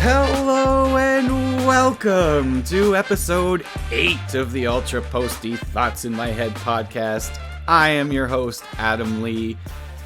Hello and welcome to episode 8 of the Ultra Posty Thoughts in My Head podcast. I am your host, Adam Lee.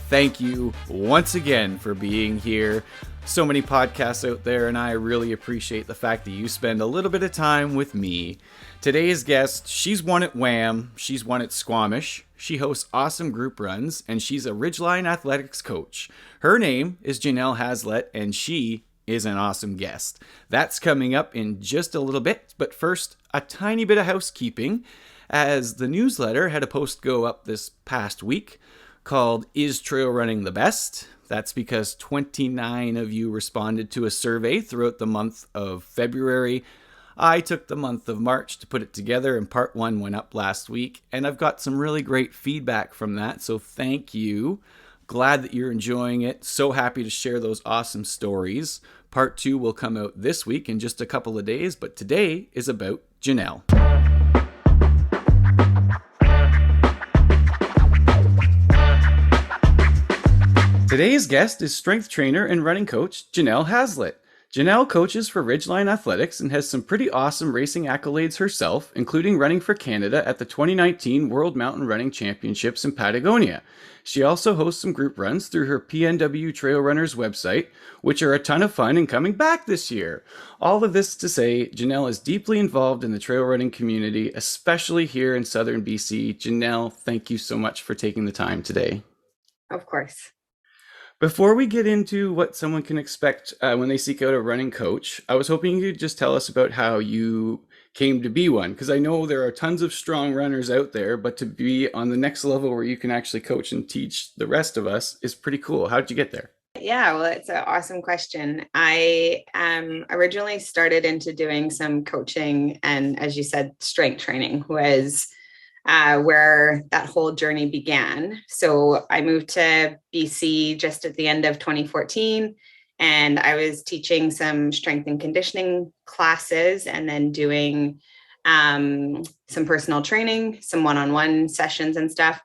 Thank you once again for being here. So many podcasts out there, and I really appreciate the fact that you spend a little bit of time with me. Today's guest, she's won at Wham, she's won at Squamish, she hosts awesome group runs, and she's a Ridgeline Athletics coach. Her name is Jeanelle Hazlett, and she is an awesome guest. That's coming up in just a little bit, but first, a tiny bit of housekeeping, as the newsletter had a post go up this past week called Is Trail Running the Best? That's because 29 of you responded to a survey throughout the month of February. I took the month of March to put it together, and part 1 went up last week, and I've got some really great feedback from that, so thank you. Glad that you're enjoying it. So happy to share those awesome stories. Part 2 will come out this week in just a couple of days, but today is about Jeanelle. Today's guest is strength trainer and running coach Jeanelle Hazlett. Jeanelle coaches for Ridgeline Athletics and has some pretty awesome racing accolades herself, including running for Canada at the 2019 World Mountain Running Championships in Patagonia. She also hosts some group runs through her PNW Trail Runners website, which are a ton of fun and coming back this year. All of this to say, Jeanelle is deeply involved in the trail running community, especially here in southern BC. Jeanelle, thank you so much for taking the time today. Of course. Before we get into what someone can expect when they seek out a running coach, I was hoping you could just tell us about how you came to be one, because I know there are tons of strong runners out there, but to be on the next level where you can actually coach and teach the rest of us is pretty cool. How did you get there? Yeah, well, it's an awesome question. I originally started into doing some coaching, and as you said, strength training was where that whole journey began. So I moved to BC just at the end of 2014, and I was teaching some strength and conditioning classes and then doing some personal training, some one-on-one sessions and stuff.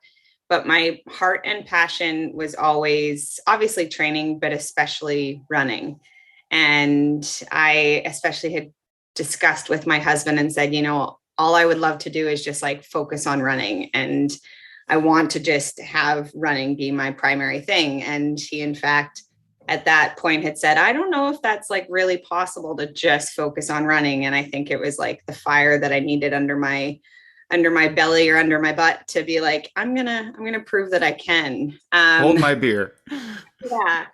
But my heart and passion was always obviously training, but especially running. And I especially had discussed with my husband and said, all I would love to do is just like focus on running. And I want to just have running be my primary thing. And he, in fact, at that point had said, I don't know if that's like really possible to just focus on running. And I think it was like the fire that I needed under my belly or under my butt to be like, I'm gonna prove that I can. Hold my beer. Yeah.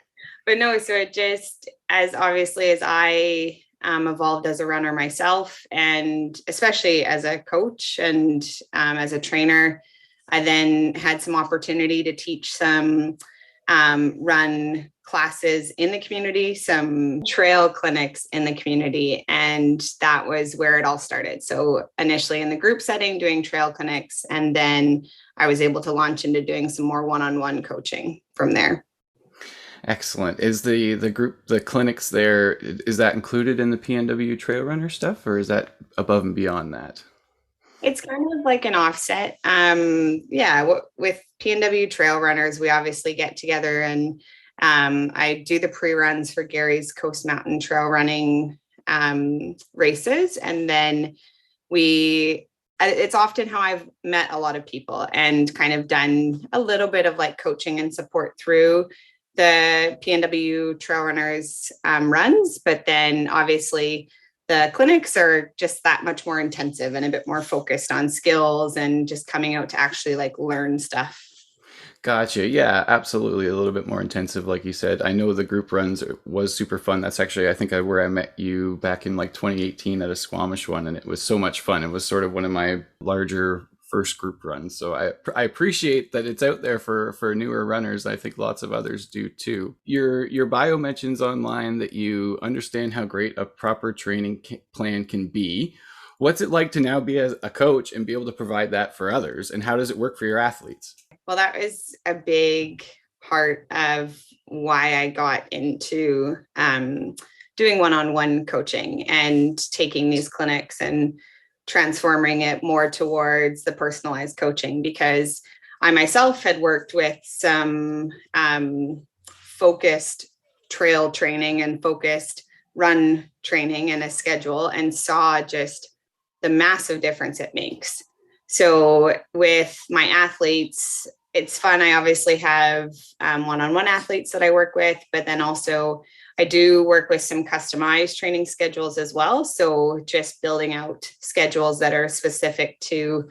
But no, so it just, as obviously as I evolved as a runner myself, and especially as a coach and as a trainer, I then had some opportunity to teach some run classes in the community, some trail clinics in the community. And that was where it all started. So initially in the group setting, doing trail clinics, and then I was able to launch into doing some more one-on-one coaching from there. Excellent. Is the clinics there, is that included in the PNW Trail Runner stuff, or is that above and beyond that? It's kind of like an offset. With PNW Trail Runners, we obviously get together and I do the pre-runs for Gary's Coast Mountain Trail Running races. And then it's often how I've met a lot of people and kind of done a little bit of like coaching and support through the PNW Trail Runners runs. But then obviously the clinics are just that much more intensive and a bit more focused on skills and just coming out to actually like learn stuff. Gotcha. Yeah, absolutely. A little bit more intensive, like you said. I know the group runs was super fun. That's actually, I think, where I met you back in like 2018 at a Squamish one, and it was so much fun. It was sort of one of my larger first group runs. So I appreciate that it's out there for newer runners. I think lots of others do too. Your bio mentions online that you understand how great a proper training plan can be. What's it like to now be a coach and be able to provide that for others? And how does it work for your athletes? Well, that was a big part of why I got into doing one-on-one coaching and taking these clinics and transforming it more towards the personalized coaching, because I myself had worked with some focused trail training and focused run training and a schedule and saw just the massive difference it makes. So with my athletes, it's fun. I obviously have one-on-one athletes that I work with, but then also I do work with some customized training schedules as well. So just building out schedules that are specific to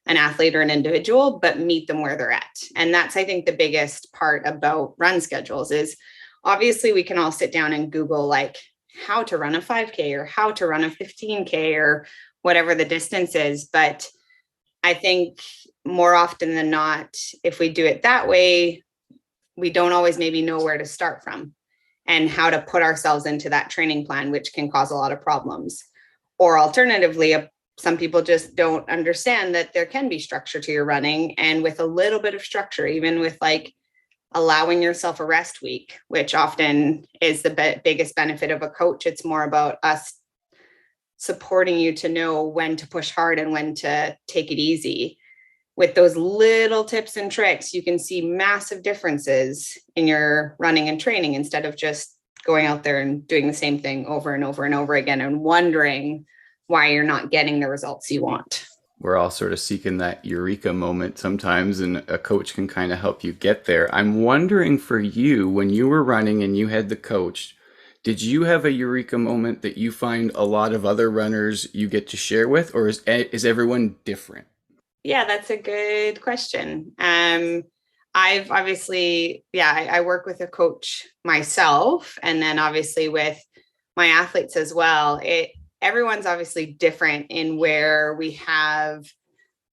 an athlete or an individual, but meet them where they're at. And that's, I think, the biggest part about run schedules is obviously we can all sit down and Google like how to run a 5K or how to run a 15K or whatever the distance is. But I think more often than not, if we do it that way, we don't always maybe know where to start from and how to put ourselves into that training plan, which can cause a lot of problems. Or alternatively, some people just don't understand that there can be structure to your running. And with a little bit of structure, even with like allowing yourself a rest week, which often is the biggest benefit of a coach, it's more about us supporting you to know when to push hard and when to take it easy. With those little tips and tricks, you can see massive differences in your running and training instead of just going out there and doing the same thing over and over and over again and wondering why you're not getting the results you want. We're all sort of seeking that eureka moment sometimes, and a coach can kind of help you get there. I'm wondering for you, when you were running and you had the coach, did you have a eureka moment that you find a lot of other runners you get to share with, or is everyone different? Yeah, that's a good question. I've obviously, I work with a coach myself, and then obviously with my athletes as well. Everyone's obviously different in where we have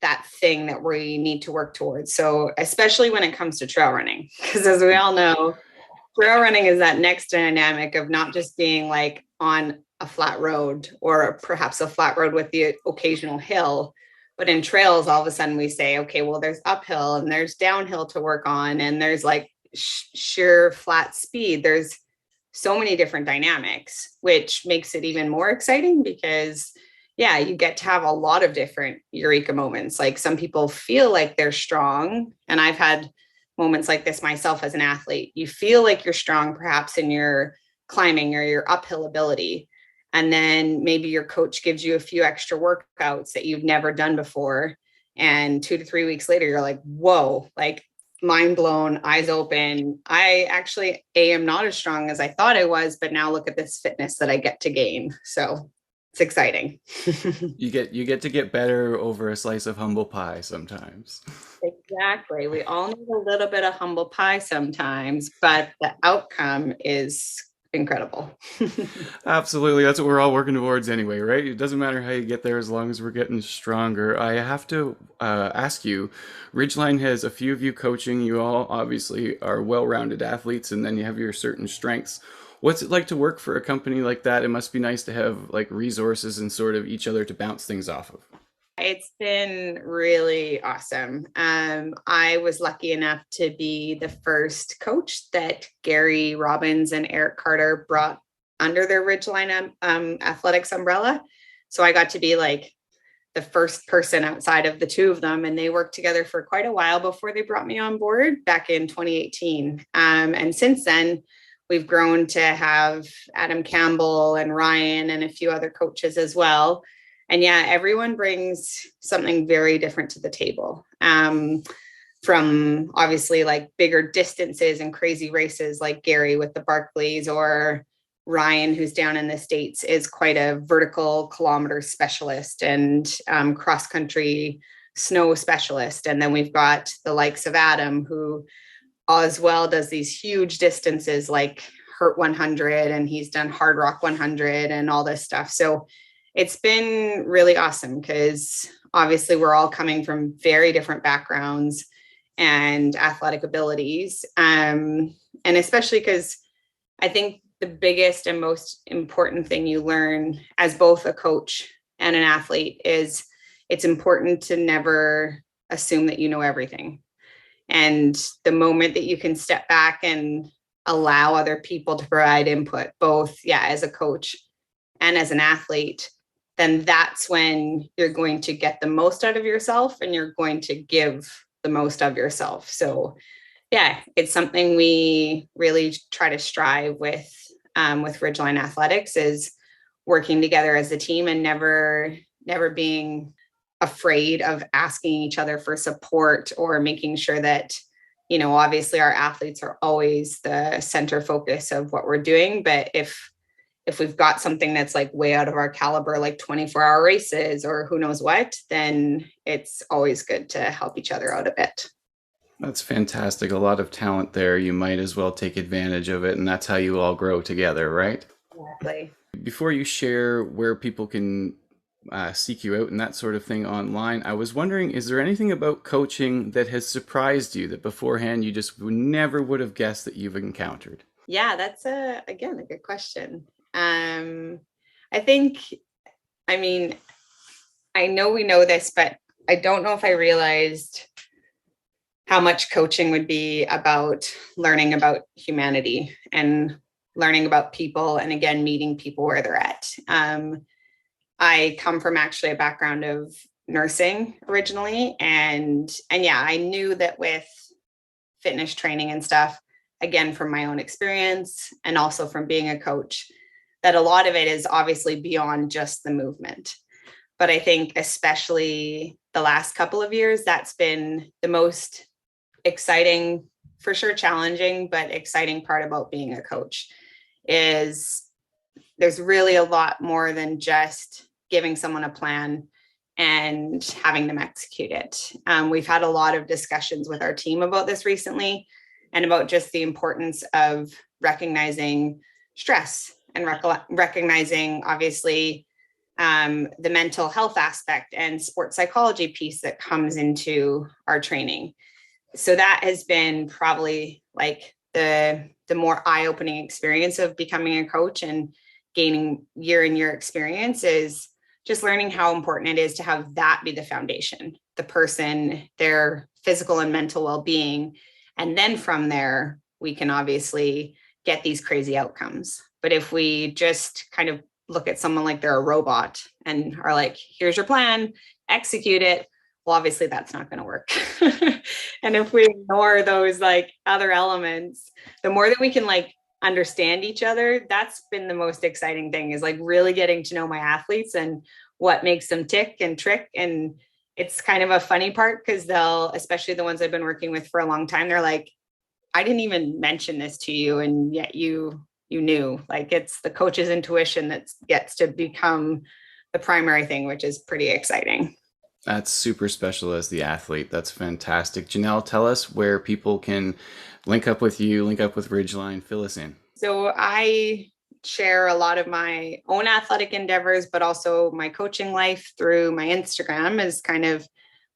that thing that we need to work towards. So especially when it comes to trail running, because as we all know, trail running is that next dynamic of not just being like on a flat road or perhaps a flat road with the occasional hill, but in trails, all of a sudden we say, okay, well, there's uphill and there's downhill to work on, and there's like sheer flat speed. There's so many different dynamics, which makes it even more exciting because, you get to have a lot of different eureka moments. Like some people feel like they're strong, and I've had moments like this myself as an athlete. You feel like you're strong, perhaps in your climbing or your uphill ability. And then maybe your coach gives you a few extra workouts that you've never done before. And 2 to 3 weeks later, you're like, whoa, like mind blown, eyes open. I actually am not as strong as I thought I was, but now look at this fitness that I get to gain. So it's exciting. You get to get better over a slice of humble pie sometimes. Exactly. We all need a little bit of humble pie sometimes, but the outcome is incredible. Absolutely. That's what we're all working towards anyway, right? It doesn't matter how you get there as long as we're getting stronger. I have to ask you, Ridgeline has a few of you coaching. You all obviously are well-rounded athletes, and then you have your certain strengths. What's it like to work for a company like that? It must be nice to have like resources and sort of each other to bounce things off of. It's been really awesome. I was lucky enough to be the first coach that Gary Robbins and Eric Carter brought under their Ridgeline Athletics umbrella. So I got to be like the first person outside of the two of them, and they worked together for quite a while before they brought me on board back in 2018. And since then, we've grown to have Adam Campbell and Ryan and a few other coaches as well. And everyone brings something very different to the table. From obviously like bigger distances and crazy races like Gary with the Barclays, or Ryan, who's down in the States, is quite a vertical kilometer specialist and cross-country snow specialist. And then we've got the likes of Adam, who as well does these huge distances like Hurt 100, and he's done Hard Rock 100 and all this stuff. So it's been really awesome because obviously we're all coming from very different backgrounds and athletic abilities. And especially because I think the biggest and most important thing you learn as both a coach and an athlete is it's important to never assume that you know everything. And the moment that you can step back and allow other people to provide input, both, as a coach and as an athlete, then that's when you're going to get the most out of yourself and you're going to give the most of yourself. So it's something we really try to strive with with Ridgeline Athletics is working together as a team and never being afraid of asking each other for support, or making sure that, obviously our athletes are always the center focus of what we're doing. But if we've got something that's like way out of our caliber, like 24-hour races or who knows what, then it's always good to help each other out a bit. That's fantastic. A lot of talent there. You might as well take advantage of it. And that's how you all grow together, right? Exactly. Before you share where people can seek you out and that sort of thing online, I was wondering, is there anything about coaching that has surprised you that beforehand you just never would have guessed that you've encountered? Yeah, that's again a good question. I think, I know we know this, but I don't know if I realized how much coaching would be about learning about humanity and learning about people, and again, meeting people where they're at. I come from actually a background of nursing originally. And yeah, I knew that with fitness training and stuff, again, from my own experience and also from being a coach, that a lot of it is obviously beyond just the movement. But I think especially the last couple of years, that's been the most exciting, for sure challenging, but exciting part about being a coach is there's really a lot more than just giving someone a plan and having them execute it. We've had a lot of discussions with our team about this recently, and about just the importance of recognizing stress and recognizing, obviously, the mental health aspect and sports psychology piece that comes into our training. So that has been probably like the more eye-opening experience of becoming a coach and gaining year in year experience, is just learning how important it is to have that be the foundation, the person, their physical and mental well-being. And then from there, we can obviously get these crazy outcomes. But if we just kind of look at someone like they're a robot and are like, here's your plan, execute it, well, obviously that's not going to work. And if we ignore those like other elements, the more that we can like understand each other, that's been the most exciting thing, is like really getting to know my athletes and what makes them tick and trick. And it's kind of a funny part, because they'll, especially the ones I've been working with for a long time, they're like, I didn't even mention this to you, and yet you knew. Like, it's the coach's intuition that gets to become the primary thing, which is pretty exciting. That's super special as the athlete. That's fantastic. Jeanelle, tell us where people can link up with you, link up with Ridgeline, fill us in. So I share a lot of my own athletic endeavors, but also my coaching life through my Instagram is kind of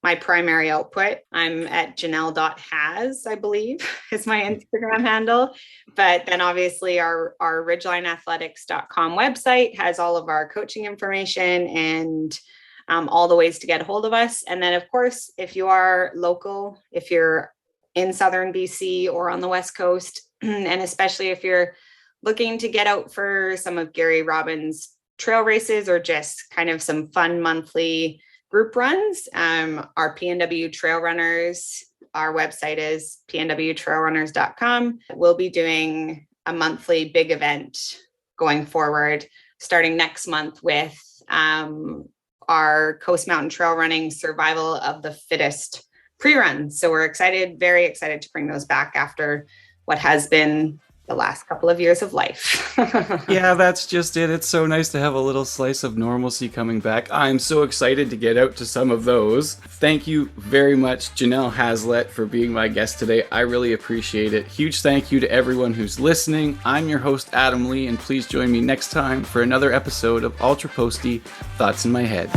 my primary output. I'm at Jeanelle.Haz, I believe, is my Instagram handle. But then obviously our RidgelineAthletics.com website has all of our coaching information and all the ways to get a hold of us. And then, of course, if you are local, if you're in Southern BC or on the West Coast, and especially if you're looking to get out for some of Gary Robbins' trail races or just kind of some fun monthly group runs, our PNW Trail Runners, our website is pnwtrailrunners.com. We'll be doing a monthly big event going forward, starting next month with our Coast Mountain Trail Running Survival of the Fittest pre-run. So we're excited, very excited to bring those back after what has been the last couple of years of life. Yeah, that's just it. It's so nice to have a little slice of normalcy coming back. I'm so excited to get out to some of those. Thank you very much, Jeanelle Hazlett, for being my guest today. I really appreciate it. Huge thank you to everyone who's listening. I'm your host, Adam Lee, and please join me next time for another episode of Ultra Posty Thoughts in My Head.